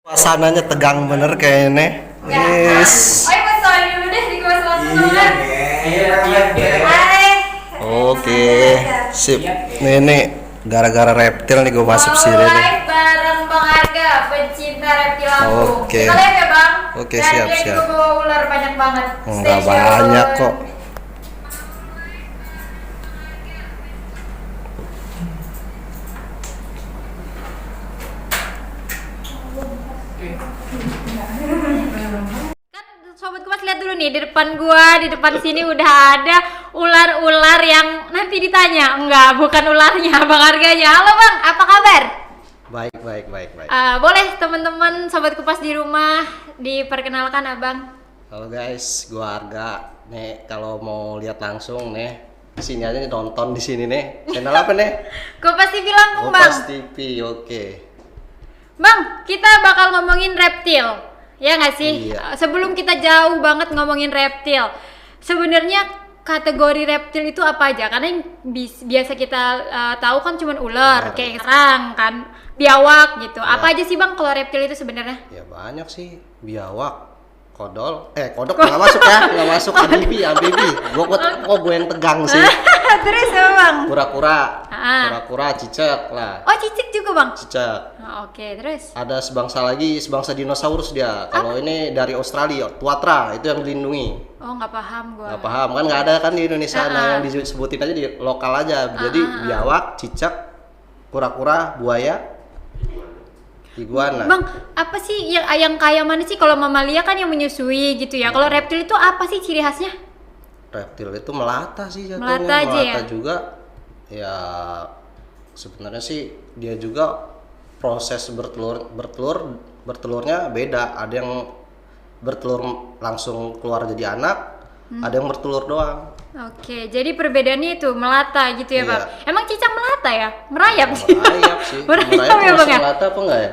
Suasananya tegang bener kayaknya. Yes. Ayo soal dulu deh di kelas langsung kan. Iya. Hai. Oke, sip. Nih, gara-gara reptil nih gue masuk Mau sini nih. live bareng Bang Arga, pecinta reptil Lampung. Oke. Kita live ya Bang. Oke, Dan siap, dia siap. juga bawa ular banyak banget. Enggak Stay tune. banyak kok. Kan sobat Kumas lihat dulu nih di depan gua, di depan sini udah ada ular-ular yang nanti ditanya. Enggak, bukan ularnya, Bang Arganya. Halo Bang, apa kabar? Baik. Boleh teman-teman sobat Kupas di rumah diperkenalkan Abang. Halo guys, gua Arga. Nih, kalau mau lihat langsung nih, di sini aja nih, nonton di sini nih. Channel apa nih? Kupas TV Lampung Bang. Kompas TV, oke. Bang, kita bakal ngomongin reptil. Ya nggak sih? Iya. Sebelum kita jauh banget ngomongin reptil, sebenarnya kategori reptil itu apa aja? Karena yang biasa kita tahu kan cuma ular, Ular. kayak serang kan, biawak gitu. Ya. Apa aja sih Bang kalau reptil itu sebenarnya? Ya banyak sih, biawak, kodok nggak masuk ya, nggak masuk. Amfibi. Gue yang tegang sih. Terus ya Bang? Kura-kura, Ah. cicak lah, Oh cicik juga Bang? cicak. Oke, terus? Ada sebangsa dinosaurus dia. Kalau ini dari Australia, tuatra itu yang dilindungi. Oh nggak paham gua. Nggak paham kan, nggak ada kan di Indonesia. Nah, yang disebutin aja di lokal aja. Jadi biawak, cicak, kura-kura, buaya, iguana. Bang, apa sih yang kayak mana sih? Kalau mamalia kan yang menyusui gitu ya. Kalau reptil itu apa sih ciri khasnya? Reptil itu melata sih jatuhnya. Melata aja ya? Juga. Ya sebenarnya sih dia juga proses bertelurnya beda. Ada yang bertelur langsung keluar jadi anak, ada yang bertelur doang. Oke, jadi perbedaannya itu melata gitu ya, Iya. Bang? Emang cicak melata ya? Merayap sih? Merayap sih. Merayap ya, Bang ya? Melata apa enggak ya?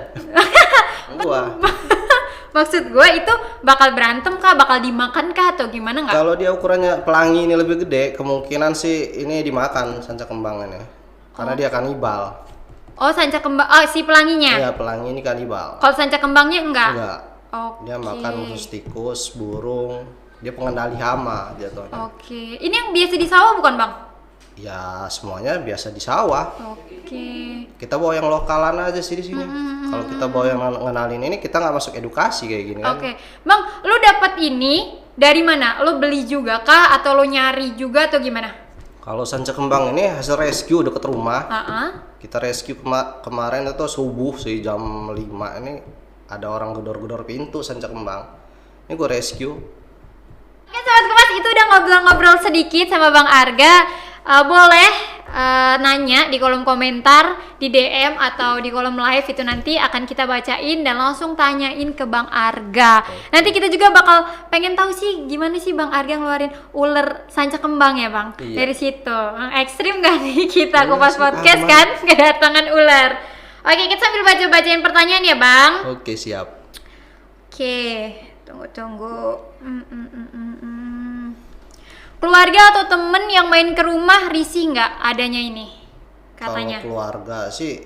Gua. Maksud gue itu bakal berantem kah? Bakal dimakan kah? Atau gimana nggak? Kalau dia ukurannya pelangi ini lebih gede, kemungkinan sih ini dimakan sanca kembang ini. Karena dia kanibal. Oh, sanca kembang. Oh, si pelanginya? Iya, pelangi ini kanibal. Kalau sanca kembangnya enggak? Enggak. Oke. Dia makan khusus tikus, burung. Dia pengendali hama jatuhnya. Oke. Ini yang biasa di sawah bukan, Bang? Ya, semuanya biasa di sawah. Oke. Kita bawa yang lokalan aja sih di sini. Kalau kita bawa yang ngenalin ini, kita nggak masuk edukasi kayak gini kan. Oke. Bang, lu dapat ini dari mana? Lu beli juga kah? Atau lu nyari juga atau gimana? Kalau sanca kembang ini hasil rescue deket rumah. Kita rescue kemarin itu subuh sih jam 5 ini ada orang gedor-gedor pintu sanca kembang. Ini gue rescue. Oke Sobat Kupas, itu udah ngobrol-ngobrol sedikit sama Bang Arga. Boleh nanya di kolom komentar, di DM atau di kolom live, itu nanti akan kita bacain dan langsung tanyain ke Bang Arga. Nanti kita juga bakal pengen tahu sih gimana sih Bang Arga ngeluarin ular sanca kembang ya Bang. Iya. Dari situ. Ekstrim gak nih kita Iya Kupas sih, Podcast aman. kan kedatangan ular. Oke, kita sambil baca-bacain pertanyaan ya Bang. Oke, siap. Oke, tunggu. Keluarga atau temen yang main ke rumah risih nggak adanya ini? Katanya. Kalau keluarga sih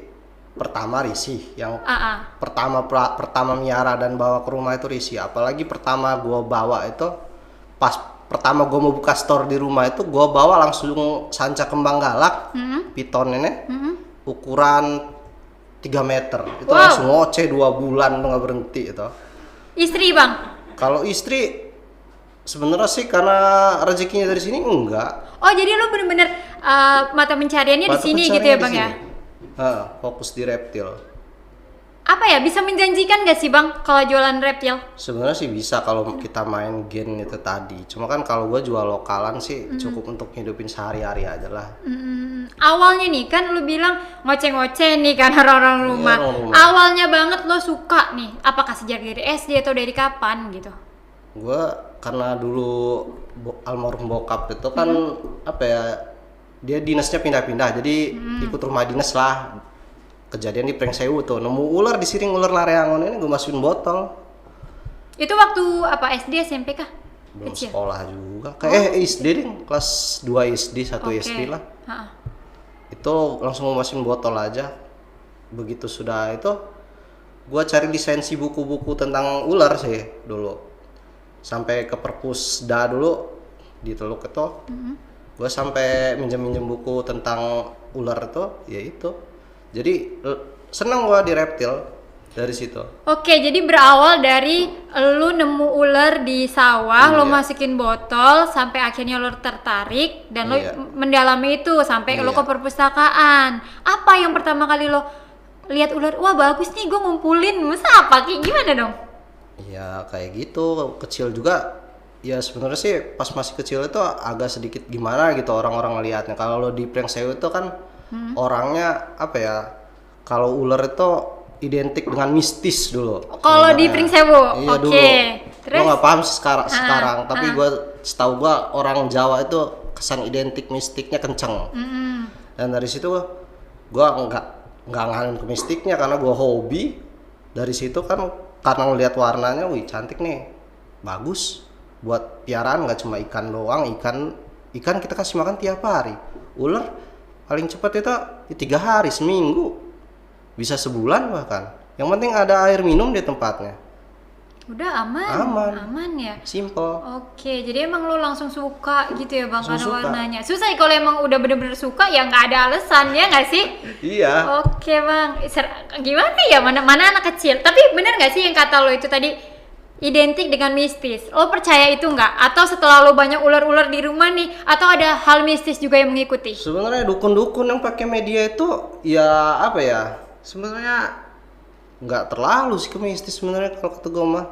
pertama risih. Yang Ah. pertama miara dan bawa ke rumah itu risih. Apalagi pertama gua bawa itu pas pertama gua mau buka store di rumah itu gua bawa langsung sanca kembang galak, piton ini, ukuran 3 meter. Itu Wow. langsung ngoceh 2 bulan tuh nggak berhenti itu. Istri Bang. Kalau istri sebenarnya sih karena rezekinya dari sini enggak. Oh jadi lu bener-bener mata pencariannya di Mata sini gitu pencariannya ya di Bang ya? sini. Fokus di reptil. Apa ya, bisa menjanjikan gak sih Bang kalau jualan reptil? Sebenarnya sih bisa kalau kita main gen itu tadi. Cuma kan kalau gua jual lokalan sih cukup untuk hidupin sehari-hari aja lah. Awalnya nih kan lu bilang ngoceh-ngoceh nih kan orang-orang rumah. orang rumah. Awalnya banget lo suka nih. Apakah sejak dari SD atau dari kapan gitu? Gua karena dulu almarhum bokap itu kan apa ya, dia dinasnya pindah-pindah, jadi ikut rumah dinas lah. Kejadian di Prengsewu tuh nemu ular di siring, ular lareangon ini gue masukin botol. Itu waktu apa, SD SMP kah? Belum Kecil? sekolah juga kayak SD deh, kelas 2 SD, 1 Oke. SD lah. Ha-ha. Itu langsung masukin botol aja. begitu sudah itu gue cari lisensi buku-buku tentang ular sih dulu, sampai ke perpusda dulu di Teluk itu. Gue sampai minjem buku tentang ular itu, ya itu. Jadi seneng gue di reptil dari situ. Oke, jadi berawal dari lu nemu ular di sawah, lo Iya. masukin botol sampai akhirnya lo tertarik dan lo Iya. mendalami itu sampai lo Iya. ke perpustakaan. Apa yang pertama kali lo lihat ular? Wah, bagus nih, gue ngumpulin. Masa apa? Kayak gimana dong? Ya kayak gitu, kecil juga. Ya sebenarnya sih pas masih kecil itu agak sedikit gimana gitu orang-orang ngelihatnya. Kalau lo di Pringsewu itu kan orangnya apa ya? Kalau ular itu identik dengan mistis dulu. Kalau di sebenarnya. Pringsewu, Iya oke. dulu. Terus? Gue nggak paham sih sekarang, tapi gue setahu gue orang Jawa itu kesan identik mistiknya kenceng. Dan dari situ gue nggak ngalin ke mistiknya karena gue hobi. Dari situ kan karena ngelihat warnanya, wih cantik nih, bagus buat piaraan, nggak cuma ikan doang. Ikan kita kasih makan tiap hari. Ular paling cepat itu 3 hari, seminggu, bisa sebulan bahkan. Yang penting ada air minum di tempatnya. Udah aman. Aman. Ya. Simple. Oke, jadi emang lo langsung suka gitu ya bang Langsung karena suka. warnanya. Susah ya kalau emang udah bener-bener suka ya nggak ada alasan ya nggak sih? Iya. Oke bang, gimana ya mana anak kecil? Tapi bener nggak sih yang kata lo itu tadi identik dengan mistis? Lo percaya itu nggak? Atau setelah lo banyak ular-ular di rumah nih, atau ada hal mistis juga yang mengikuti? Sebenarnya dukun-dukun yang pakai media itu ya apa ya? Sebenarnya nggak terlalu sih ke mistis sebenarnya kalau kata gue mah.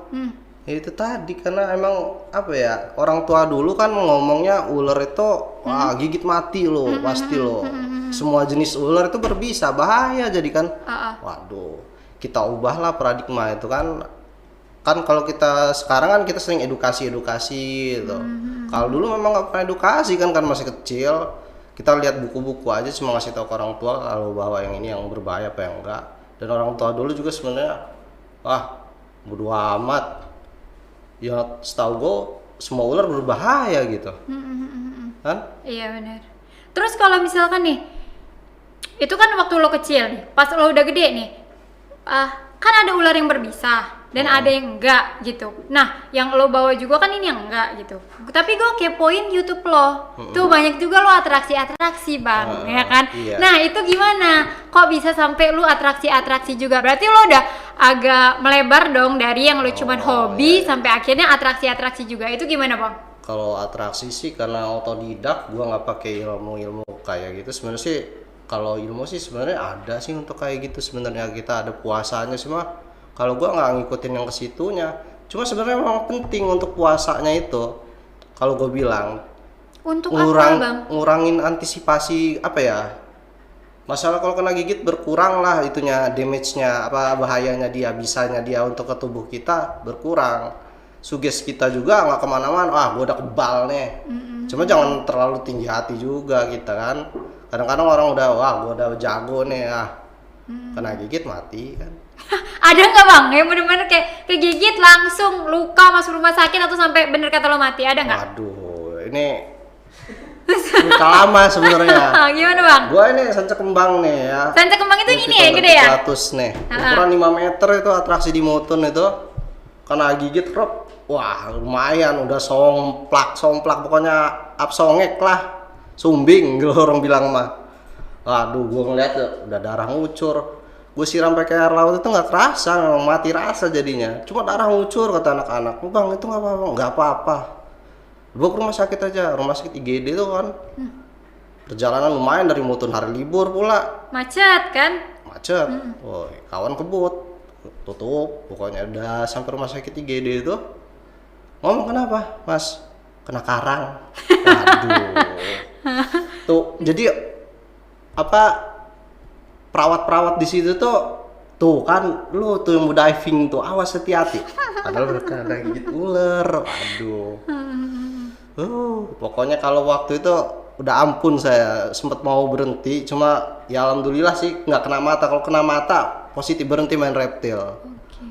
Ya itu tadi karena emang apa ya, orang tua dulu kan ngomongnya ular itu wah gigit mati lo pasti lo. Semua jenis ular itu berbisa, bahaya jadi kan. Waduh, kita ubahlah paradigma itu kan. Kan kalau kita sekarang kan kita sering edukasi gitu. Kalau dulu memang nggak pernah edukasi kan masih kecil. Kita lihat buku-buku aja cuma ngasih tahu ke orang tua kalau bahwa yang ini yang berbahaya apa yang enggak. Dan orang tua dulu juga sebenarnya bodo amat. Ya setahu gue semua ular berbahaya gitu. Kan? Iya benar. Terus kalau misalkan nih, itu kan waktu lo kecil nih, pas lo udah gede nih, kan ada ular yang berbisa dan ada yang enggak gitu. Nah, yang lo bawa juga kan ini yang enggak gitu. Tapi gue kepoin YouTube lo, tuh banyak juga lo atraksi-atraksi bang, ya kan? Iya. Nah itu gimana? Kok bisa sampai lo atraksi-atraksi juga? Berarti lo udah agak melebar dong dari yang lo cuman hobi sampai akhirnya atraksi-atraksi juga. Itu gimana bang? Kalau atraksi sih karena otodidak, gua nggak pakai ilmu kayak gitu. Sebenarnya sih kalau ilmu sih sebenarnya ada sih untuk kayak gitu. Sebenarnya kita ada puasanya sih mah. Kalau gua nggak ngikutin yang ke situnya. Cuma sebenarnya memang penting untuk puasanya itu. Kalau gue bilang Untuk apa bang? ngurangin antisipasi apa ya? Masalah kalau kena gigit berkurang lah itunya, damage-nya apa bahayanya dia, bisanya dia untuk ke tubuh kita berkurang. Suges kita juga nggak kemana-mana, gue udah kebal nih. Cuma jangan terlalu tinggi hati juga kita kan. Kadang-kadang orang udah, gue udah jago nih kena gigit mati kan. Ada nggak bang yang bener-bener kayak kegigit langsung luka masuk rumah sakit atau sampai bener kata lo mati, ada nggak? Waduh, ini luka lama sebenarnya. Gimana bang? Gua ini sanca kembang nih ya. Sanca kembang itu ini ya gede ya? 300 nih. Ukuran 5 meter itu atraksi di Mutun itu. Kena gigit rob. Wah, lumayan udah somplak pokoknya absongek lah. Sumbing gitu orang bilang mah. Waduh, gua ngeliat udah darah ngucur. Gue siram pakai air laut itu nggak kerasa, memang mati rasa jadinya. Cuma darah ngucur kata anak-anak. Bang itu nggak apa-apa, nggak apa-apa. Bawa ke rumah sakit aja, rumah sakit IGD tuh kan. Perjalanan lumayan dari Mutun, hari libur pula. Macet kan? Macet. Woi, kawan kebut. Tutup, pokoknya udah sampai rumah sakit IGD itu. Ngomong kenapa, Mas? Kena karang. Waduh. Tuh, jadi apa? Perawat-perawat di situ tuh kan lu tuh yang mau diving tuh awas hati-hati. Padahal mereka ada gigit ular. Aduh. Pokoknya kalau waktu itu udah ampun saya sempat mau berhenti, cuma ya alhamdulillah sih nggak kena mata. Kalau kena mata positif berhenti main reptil. Oke.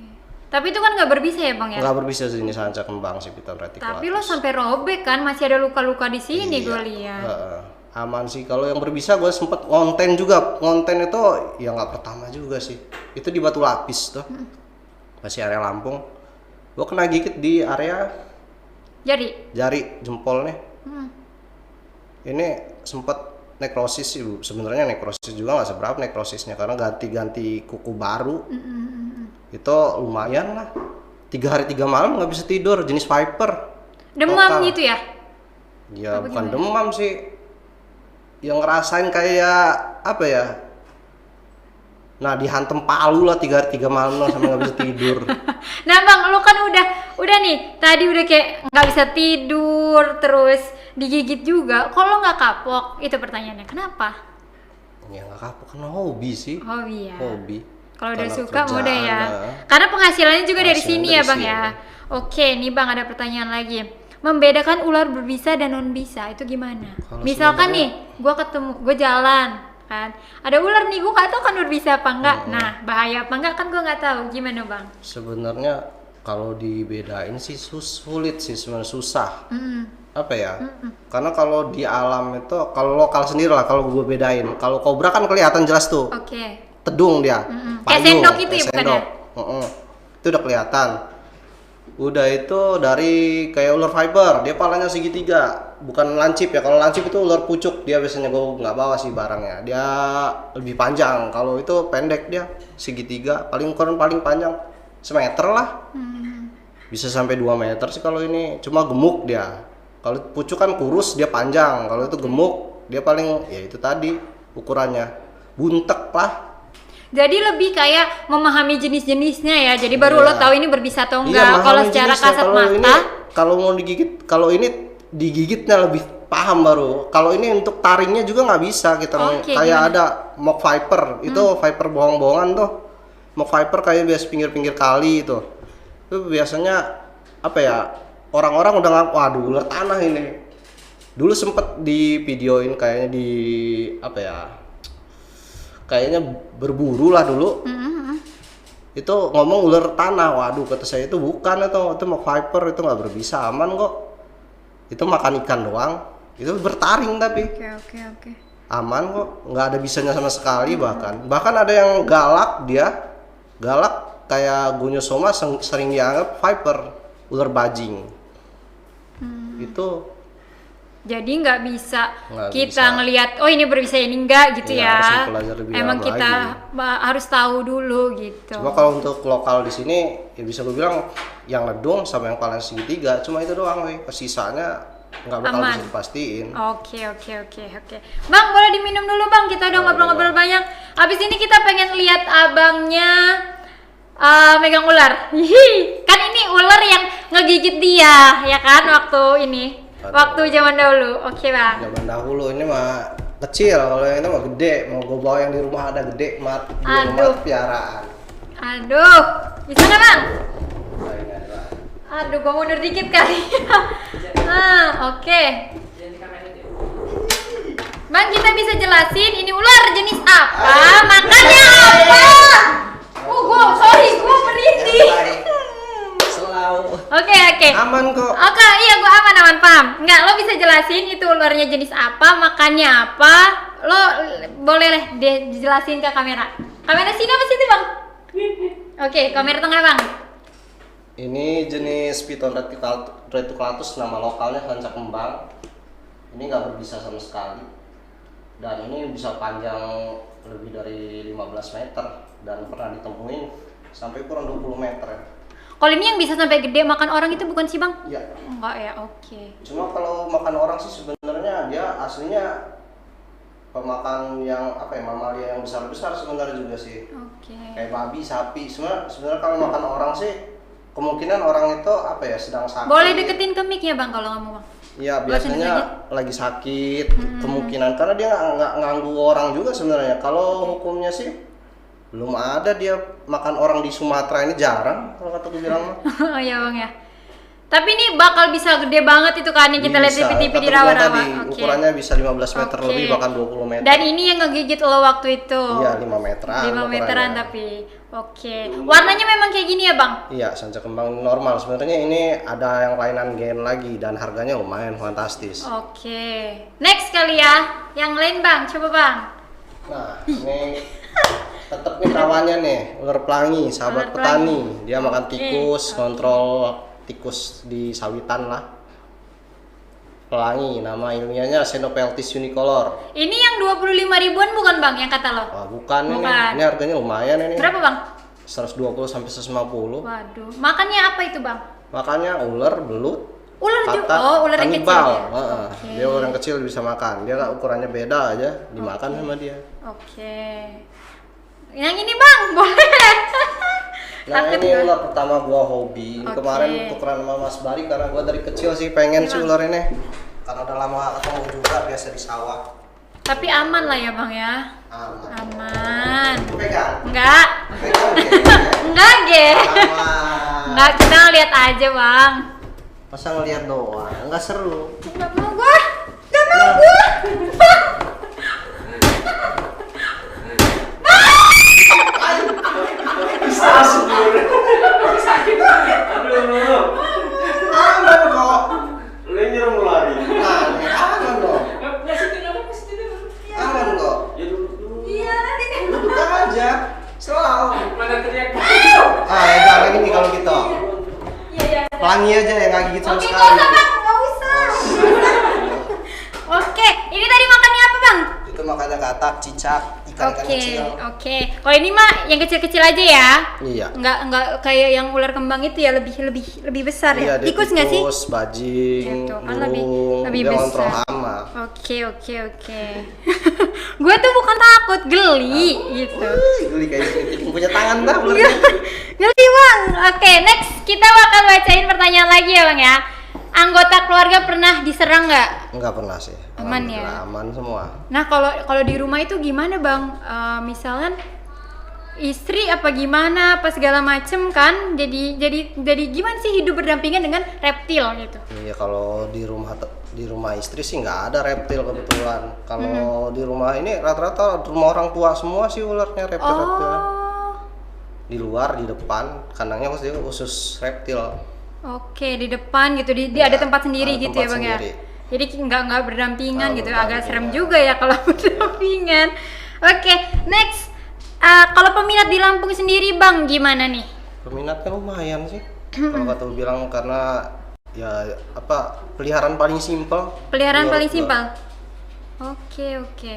Tapi itu kan nggak berbisa ya bang ya? Nggak berbisa sih ini sanca kembang sih kita reticulatus. Tapi lo sampai robek kan, masih ada luka-luka di sini gue lihat. Aman sih. Kalau yang berbisa gue sempet ngonten juga. Ngonten itu ya nggak pertama juga sih. Itu di Batu Lapis tuh. Masih area Lampung. Gue kena gigit di area jari jempol nih. Ini sempet nekrosis sih Bu. Sebenarnya nekrosis juga nggak seberapa nekrosisnya karena ganti kuku baru. Itu lumayan lah. 3 hari 3 malam nggak bisa tidur. Jenis Viper. Demam Lokal. gitu ya? Ya Apa bukan gimana? demam sih. Yang ngerasain kayak apa ya? Nah dihantem palu lah 3 hari 3 malam lah sampai nggak bisa tidur. Nah bang, lu kan udah nih, tadi udah kayak nggak bisa tidur, terus digigit juga. Kok lo nggak kapok? Itu pertanyaannya, kenapa? Ya nggak kapok kan hobi sih. Hobi ya. Hobi. Kalau udah Karena suka kerjaan, mudah ya. ya. Karena penghasilannya juga dari Penghasilan sini dari ya bang sini. ya. Oke, nih bang ada pertanyaan lagi. Membedakan ular berbisa dan non bisa itu gimana? Kalau Misalkan sebenarnya- nih, gue jalan kan, ada ular nih, gue nggak tahu kan berbisa apa enggak. Nah, bahaya apa enggak kan gue nggak tahu. Gimana bang? Sebenarnya kalau dibedain sih sulit sih sebenarnya susah. Apa ya? Karena kalau di alam itu kalau lokal sendiri lah kalau gue bedain. Kalau kobra kan kelihatan jelas tuh. Oke. Tedung dia. Kayak Payung, sendok itu ya kayak bukan sendok. Itu udah kelihatan. Udah itu dari kayak ular Viper, dia palanya segitiga, bukan lancip ya. Kalau lancip itu ular pucuk, dia biasanya gue nggak bawa sih barangnya. Dia lebih panjang. Kalau itu pendek dia segitiga, paling ukuran paling panjang semeter lah. Bisa sampai 2 meter sih kalau ini. Cuma gemuk dia. Kalau pucuk kan kurus, dia panjang. Kalau itu gemuk, dia paling ya itu tadi ukurannya buntek lah. Jadi lebih kayak memahami jenis-jenisnya ya. Jadi baru lo Iya. tahu ini berbisa atau Iya, enggak. Kalau memahami secara jenisnya. kasat Kalau ini, mata, kalau mau digigit, kalau ini digigitnya lebih paham baru. Kalau ini untuk taringnya juga nggak bisa kita. Oke, Kayak gimana? ada mock viper, itu viper bohong-bohongan tuh. Mock viper kayak biasa pinggir-pinggir kali itu. Itu biasanya apa ya? Orang-orang udah nggak, waduh ular tanah ini. Dulu sempet di videoin kayaknya di apa ya? Kayaknya berburu lah dulu. Itu ngomong ular tanah, waduh kata saya itu bukan, itu mock viper, itu nggak berbisa, aman kok. Itu makan ikan doang, itu bertaring tapi oke. aman kok, nggak ada bisanya sama sekali. Bahkan ada yang galak, dia galak kayak Gonyosoma sering dianggap viper, ular bajing. Itu Jadi nggak bisa Nggak kita bisa. ngelihat, oh ini berbisa ini enggak gitu Iya, ya. harus mempelajari lebih Emang dalam kita harus tahu dulu gitu. cuma kalau untuk lokal di sini ya bisa gue bilang yang ledung sama yang paling segitiga cuma itu doang, weh. Sisanya nggak bakal Aman. bisa dipastiin. Oke. Bang, boleh diminum dulu bang. Kita udah ngobrol-ngobrol banyak. Abis ini kita pengen lihat abangnya megang ular. Hihi. Kan ini ular yang ngegigit dia, ya kan waktu ini. Aduh. Waktu zaman dahulu. Oke bang. Zaman dahulu ini mah kecil, kalau yang itu mah gede. Mau gue bawa yang di rumah ada gede, di Aduh. rumah piaraan. Aduh, bisa nggak bang? Nah, ini ada. Aduh, gua mundur dikit kali. Oke. Bang, kita bisa jelasin ini ular jenis apa? Makannya apa? Gua merinding. Selalu Oke. aman kok. Oke, iya gua aman paham. Enggak, lo bisa jelasin itu ularnya jenis apa, makannya apa? Lo boleh deh dijelasin ke kamera. Kamera sini apa situ, Bang? Oke, kamera tengah, Bang. Ini jenis Python reticulatus, nama lokalnya sancak kembang. Ini nggak berbisa sama sekali. Dan ini bisa panjang lebih dari 15 meter dan pernah ditemuin sampai kurang 20 meter ya. Kalau ini yang bisa sampai gede makan orang itu bukan sih, Bang? Iya. Enggak ya, oke. Cuma kalau makan orang sih sebenarnya dia aslinya pemakan yang apa ya, mamalia yang besar-besar sebenarnya juga sih. Oke. Kayak babi, sapi. Sebenarnya kalau makan orang sih kemungkinan orang itu apa ya, sedang sakit. Boleh deketin ke mic ya, Bang, kalau nggak mau, Bang? Iya, Boleh sendiri biasanya lagi sakit, kemungkinan karena dia nggak nganggu orang juga sebenarnya. Kalau hukumnya sih belum ada dia makan orang di Sumatera, ini jarang kalau kata gue bilang mah. Oh iya, Bang ya. Tapi ini bakal bisa gede banget itu kan yang kita lihat di Bisa, TV di kata gue rawa-rawa. tadi, ukurannya bisa 15 meter Oke. lebih, bahkan 20 meter. Dan ini yang ngegigit lo waktu itu. Iya, 5 meteran. 5 meteran ukurannya. tapi. Oke, warnanya memang kayak gini ya bang? Iya, sanca kembang normal. Sebenarnya ini ada yang kelainan gen lagi dan harganya lumayan fantastis. Oke, next kali ya, yang lain bang, coba bang. Nah, ini tetap nih kawannya nih, ular pelangi, sahabat Ular petani. Dia makan Oke. tikus, kontrol tikus di sawitan lah. Pelangi, nama ilmiahnya Xenopeltis unicolor. Ini yang 25 ribuan bukan bang yang kata lo? Wah, bukan. Bukan. Ini harganya lumayan ini. Berapa bang? 120 sampai 150. Waduh, makannya apa itu bang? Makanya ular, belut, Ular juga? katak, Oh, ular yang kecil kanibal. ya? Heeh. Oke. Dia ular yang kecil bisa makan. Dia ukurannya beda aja, dimakan sama dia. Oke. Yang ini bang, boleh. Nah, Takut ini gua. ular pertama gua hobi. Ini Oke. kemarin tukeran sama Mas Bari karena gua dari kecil sih pengen sih ular ini. Karena udah lama gak ketemu juga, biasa di sawah. Tapi aman lah ya bang ya? Aman. Aman. Pegang. Enggak. Pegang. Enggak, Ge. Aman. Enggak, kita lihat aja, Bang. Masa ngeliat doang, nggak seru. Enggak mau gua. Enggak mau gua. Aduh. Aman kok. Lu yang nyuruh ngelari. Nah, ini aman dong. Nggak situ, nggak situ. Aman kok. Ya duduk dulu. Iya, nanti kan. Duduk aja. Selalu. Mana teriak? Ah, ya jangan lagi nih kalau gitu. Iya, iya. Pelangi aja ya nggak gigit sama Oke, sekali. enggak usah, Bang. Enggak usah. Oke, ini tadi makannya apa, Bang? Itu makanya katak, cicak, ikan-ikan Oke, kecil. oke. Kalau ini mah yang kecil-kecil aja ya. Iya. Enggak kayak yang ular kembang itu ya, lebih besar Iya, ya. dia Tikus nggak sih? tikus, bajing, Gitu, kan burung, lebih dia besar. kontrol hama. Oke. Gue tuh bukan takut, geli gitu. Geli kayak gitu, punya tangan dah. Geli bang. Oke, next kita bakal bacain pertanyaan lagi ya bang ya. Anggota keluarga pernah diserang nggak? Enggak pernah sih. Aman ya? Alhamdulillah, aman semua. Nah kalau di rumah itu gimana bang? Misalnya istri apa gimana, apa segala macem kan? Jadi gimana sih hidup berdampingan dengan reptil gitu? Iya, kalau di rumah istri sih nggak ada reptil kebetulan. Kalau di rumah ini rata-rata rumah orang tua semua sih ularnya reptil-reptil. Oh, Di luar, di depan, kandangnya khusus reptil. oke di depan gitu. Dia ada Ya, tempat sendiri ada gitu tempat ya bang sendiri. ya. Jadi nggak berdampingan Nggak gitu. Agak serem berdampingan. juga ya kalau berdampingan. Oke, next. Kalau peminat di Lampung sendiri bang gimana nih? Peminatnya lumayan sih. Kalau kata lu bilang karena ya apa peliharaan paling simpel. Peliharaan menurut paling gua. simpel. Oke.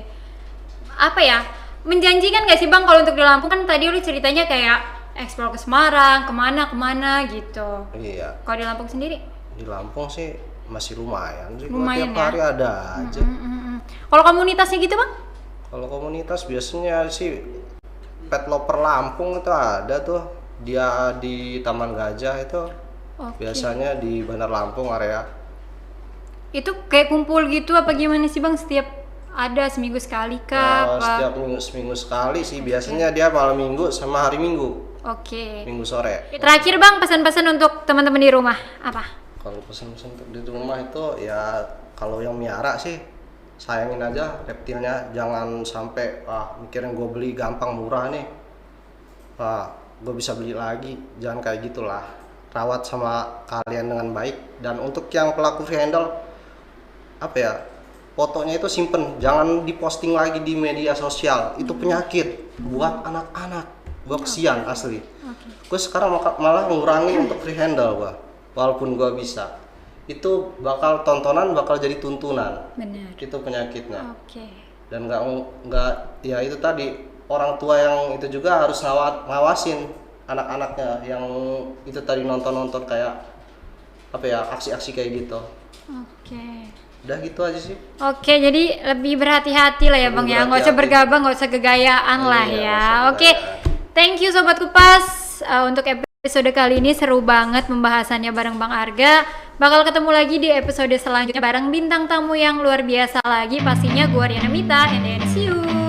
Apa ya? Menjanjikan nggak sih bang kalau untuk di Lampung kan tadi lu ceritanya kayak eksplor ke Semarang, kemana gitu. Iya, Kalau di Lampung sendiri? di Lampung sih masih lumayan sih. Kalau Lumayan tiap ya? hari ada aja. Kalau komunitasnya gitu bang? Kalau komunitas biasanya sih pet lover Lampung itu ada tuh. Dia di Taman Gajah itu Oke. biasanya di Bandar Lampung area. Itu kayak kumpul gitu apa gimana sih bang? Setiap ada seminggu sekali kah? Apa? Setiap seminggu sekali sih. Biasanya dia malam minggu sama hari minggu. Oke. Minggu sore. Terakhir bang pesan-pesan untuk teman-teman di rumah apa? Kalau pesan-pesan untuk di rumah itu ya kalau yang miara sih sayangin aja reptilnya, jangan sampai mikirin gue beli gampang murah nih, gue bisa beli lagi, jangan kayak gitulah. Rawat sama kalian dengan baik. Dan untuk yang pelaku free handle apa ya, fotonya itu simpen, jangan diposting lagi di media sosial, itu penyakit buat anak-anak. Gue kesian asli. Gue sekarang malah ngurangin untuk free handle gue, walaupun gue bisa. Itu bakal tontonan, bakal jadi tuntunan. Benar. Itu penyakitnya. Oke. Dan nggak ya itu tadi, orang tua yang itu juga harus ngawasin anak-anaknya yang itu tadi nonton kayak apa ya, aksi-aksi kayak gitu. Oke. Udah gitu aja sih. Oke, jadi lebih berhati-hati lah ya bang ya, nggak usah berhati-hati. bergabung, nggak usah gegayaan lah Iya, ya. nggak usah Oke, gegayaan. thank you Sobat Kupas. Untuk episode kali ini seru banget pembahasannya bareng Bang Arga. Bakal ketemu lagi di episode selanjutnya bareng bintang tamu yang luar biasa lagi. Pastinya gue Riana Mita, and then see you.